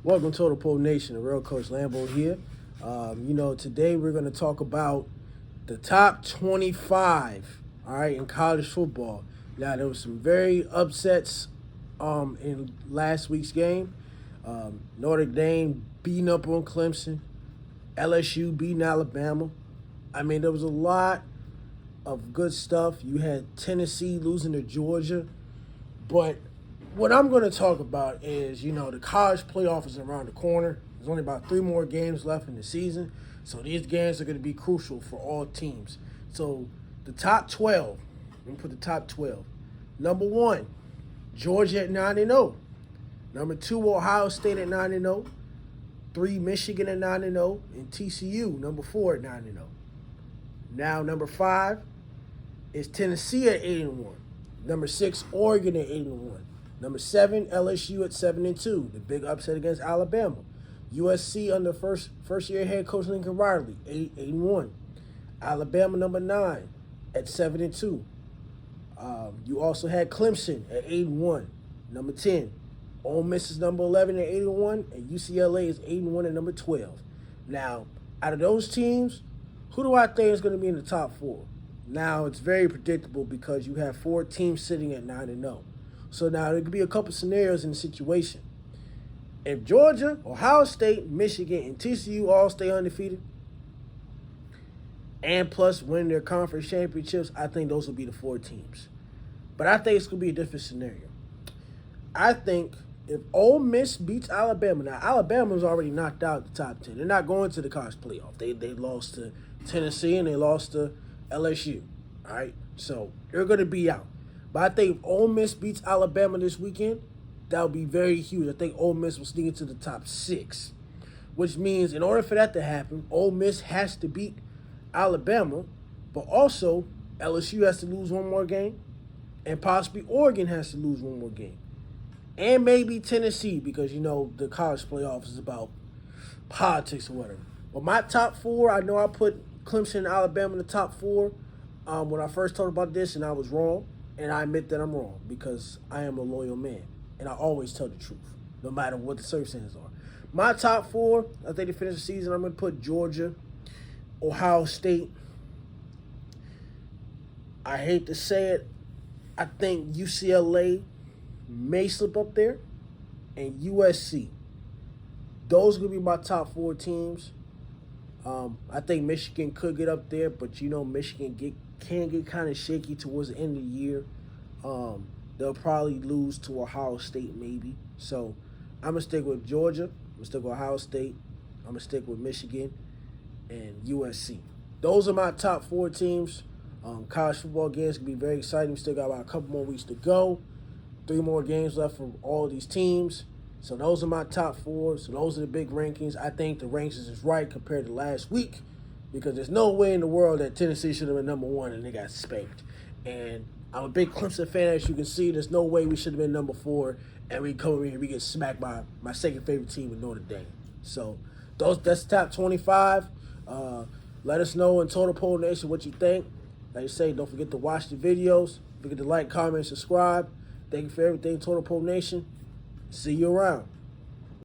Welcome to the Pole Nation, the real Coach Lambo here. Today we're going to talk about the top 25, all right, in college football. Now, there was some very upsets in last week's game. Notre Dame beating up on Clemson, LSU beating Alabama. I mean, there was a lot of good stuff. You had Tennessee losing to Georgia, but what I'm going to talk about is, the college playoff is around the corner. There's only about 3 more games left in the season. So these games are going to be crucial for all teams. So the top 12, let me put the top 12. Number 1, Georgia at 9-0. Number 2, Ohio State at 9-0. 3, Michigan at 9-0. And TCU, number 4 at 9-0. Now, number 5 is Tennessee at 8-1. Number 6, Oregon at 8-1. Number 7, LSU at 7-2. The big upset against Alabama. USC under first-year head coach Lincoln Riley, 8-1. Alabama number 9 at 7-2. You also had Clemson at 8-1. Number 10. Ole Miss is number 11 at 8-1, and UCLA is 8-1 at number 12. Now, out of those teams, who do I think is going to be in the top 4? Now, it's very predictable because you have 4 teams sitting at 9-0. So now there could be a couple scenarios in the situation. If Georgia, Ohio State, Michigan, and TCU all stay undefeated, and plus win their conference championships, I think those will be the 4 teams. But I think it's going to be a different scenario. I think if Ole Miss beats Alabama, now Alabama's already knocked out the top 10. They're not going to the college playoff. They lost to Tennessee and they lost to LSU. All right? So they're going to be out. But I think if Ole Miss beats Alabama this weekend, that would be very huge. I think Ole Miss will sneak into the top 6, which means in order for that to happen, Ole Miss has to beat Alabama, but also LSU has to lose 1 more game, and possibly Oregon has to lose 1 more game, and maybe Tennessee because, the college playoffs is about politics or whatever. But my top 4, I know I put Clemson and Alabama in the top 4 when I first talked about this, and I was wrong. And I admit that I'm wrong because I am a loyal man. And I always tell the truth, no matter what the circumstances are. My top 4, I think to finish the season, I'm going to put Georgia, Ohio State. I hate to say it. I think UCLA may slip up there. And USC. Those are going to be my top 4 teams. I think Michigan could get up there, but Michigan can get kind of shaky towards the end of the year. They'll probably lose to Ohio State maybe. So I'm going to stick with Georgia. I'm going to stick with Ohio State. I'm going to stick with Michigan and USC. Those are my top 4 teams. College football games can be very exciting. We still got about a couple more weeks to go. 3 more games left for all of these teams. So those are my top 4. So those are the big rankings. I think the rankings is right compared to last week because there's no way in the world that Tennessee should have been number 1 and they got spanked. And I'm a big Clemson fan, as you can see. There's no way we should have been number 4 and we come over here and we get smacked by my second favorite team in Notre Dame. So that's top 25. Let us know in Total Pole Nation what you think. Like I say, don't forget to watch the videos. Don't forget to like, comment, subscribe. Thank you for everything, Total Pole Nation. See you around.